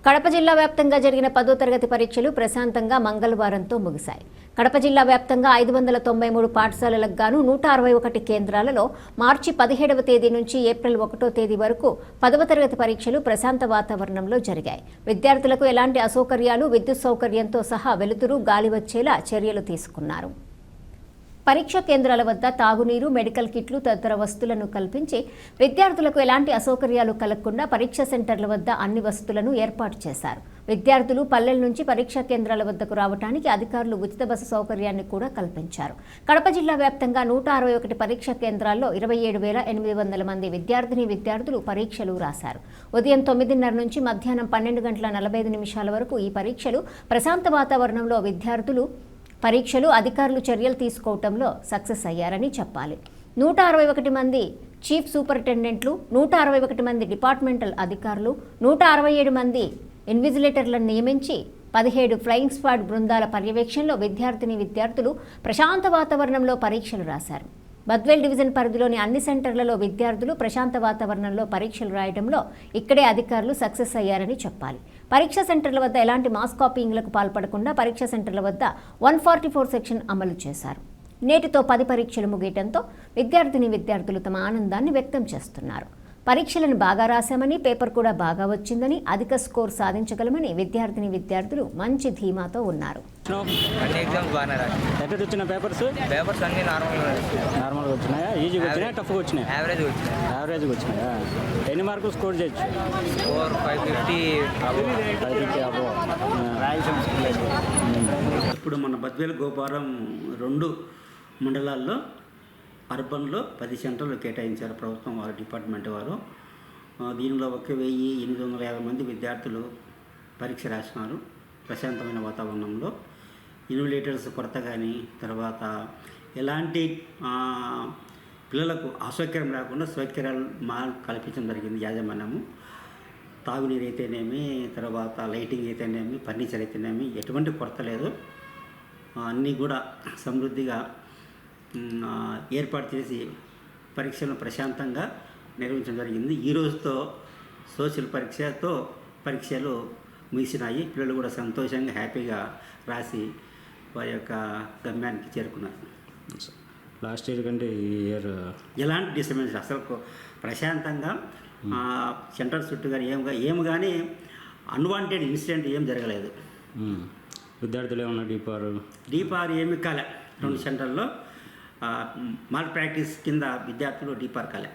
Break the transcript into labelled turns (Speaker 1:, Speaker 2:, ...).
Speaker 1: కడప జిల్లా వ్యాప్తంగా జరిగిన 10వ తరగతి పరీక్షలు ప్రశాంతంగా మంగళవారంతో ముగిశాయి. కడప జిల్లా వ్యాప్తంగా 593 పాఠశాలలకు గాను 161 కేంద్రాలలో మార్చి 17వ తేదీ నుంచి ఏప్రిల్ 1వ తేదీ వరకు 10వ తరగతి పరీక్షలు ప్రశాంత వాతావరణంలో జరిగాయి. విద్యార్థులకు ఎలాంటి అసౌకర్యాలు, విద్యుత్ సౌకర్యంతో సహా వెలుతురు, గాలి వచ్చేలా చర్యలు తీసుకున్నారు. పరీక్ష కేంద్రాల వద్ద తాగునీరు, మెడికల్ కిట్లు తదితర వసతులను కల్పించి విద్యార్థులకు ఎలాంటి అసౌకర్యాలు కలగకుండా పరీక్ష సెంటర్ల వద్ద అన్ని వసతులను ఏర్పాటు చేశారు. విద్యార్థులు పల్లెల నుంచి పరీక్షా కేంద్రాల వద్దకు రావడానికి అధికారులు ఉచిత బస్సు సౌకర్యాన్ని కూడా కల్పించారు. కడప జిల్లా వ్యాప్తంగా 161 పరీక్షా కేంద్రాల్లో 27,800 మంది విద్యార్థులు పరీక్షలు రాశారు. ఉదయం 9:30 నుంచి మధ్యాహ్నం 12:45 వరకు ఈ పరీక్షలు ప్రశాంత వాతావరణంలో పరీక్షలు అధికారులు చర్యలు తీసుకోవటంలో సక్సెస్ అయ్యారని చెప్పాలి. 161 మంది చీఫ్ సూపరింటెండెంట్లు, 161 మంది డిపార్ట్మెంటల్ అధికారులు, 167 మంది ఇన్విజిలేటర్లను నియమించి 17 ఫ్లయింగ్ స్క్వాడ్ బృందాల పర్యవేక్షణలో విద్యార్థులు ప్రశాంత వాతావరణంలో పరీక్షలు రాశారు. బద్వేల్ డివిజన్ పరిధిలోని అన్ని సెంటర్లలో విద్యార్థులు ప్రశాంత వాతావరణంలో పరీక్షలు రాయడంలో ఇక్కడే అధికారులు సక్సెస్ అయ్యారని చెప్పాలి. పరీక్షా సెంటర్ల వద్ద ఎలాంటి మాస్ కాపీయింగ్లకు పాల్పడకుండా పరీక్షా సెంటర్ల వద్ద 144 సెక్షన్ అమలు చేశారు. నేటితో 10 పరీక్షలు ముగియటంతో విద్యార్థులు తమ ఆనందాన్ని వ్యక్తం చేస్తున్నారు. పరీక్షలను బాగా రాశామని, పేపర్ కూడా బాగా వచ్చిందని, అధిక స్కోర్ సాధించగలమని విద్యార్థులు మంచి ధీమాతో ఉన్నారు.
Speaker 2: అన్ని ఎగ్జామ్స్ బాగానే రాశాను.
Speaker 3: ఎక్కడ వచ్చిన
Speaker 2: పేపర్స్ అన్ని
Speaker 3: నార్మల్గా వచ్చినాయా? ఈజీగా వచ్చినాయా, టఫ్గా వచ్చినాయా? యావరేజ్గా వచ్చినాయా? ఎన్ని మార్కులు స్కోర్ చేయొచ్చు?
Speaker 2: స్కోర్ 550
Speaker 3: అబో.
Speaker 4: ఇప్పుడు మన బద్వేలు గోపారం 2 మండలాల్లో అర్బన్లో 10 సెంటర్లు కేటాయించారు ప్రభుత్వం వారు, డిపార్ట్మెంట్ వారు. దీనిలో 1,850 మంది విద్యార్థులు పరీక్ష రాసినారు ప్రశాంతమైన వాతావరణంలో. ఇన్విజిలేటర్స్ కొరత కానీ, తర్వాత ఎలాంటి పిల్లలకు అసౌకర్యం లేకుండా సౌకర్యాలు కల్పించడం జరిగింది యాజమాన్యము. తాగునీరు అయితేనేమి, తర్వాత లైటింగ్ అయితేనేమి, ఫర్నిచర్ అయితేనేమి ఎటువంటి కొరత లేదు. అన్నీ కూడా సమృద్ధిగా ఏర్పాటు చేసి పరీక్షలను ప్రశాంతంగా నిర్వహించడం జరిగింది. ఈ రోజుతో సోషల్ పరీక్షలు ముగిసినాయి. పిల్లలు కూడా సంతోషంగా, హ్యాపీగా రాసి వారి యొక్క గమ్యానికి చేరుకున్నారు.
Speaker 3: లాస్ట్ ఇయర్ కంటే ఈ ఇయర్
Speaker 4: ఎలాంటి డిస్టర్బెన్స్, అసలు ప్రశాంతంగా సెంటర్ చుట్టూ కానీ ఏమి కానీ అన్వాంటెడ్ ఇన్సిడెంట్ ఏం జరగలేదు.
Speaker 3: విద్యార్థులు ఏమన్నా
Speaker 4: డీపార్ ఏమి కాలే. 2 సెంటర్లో మాల్ ప్రాక్టీస్ కింద విద్యార్థులు డీపార్ కాలే.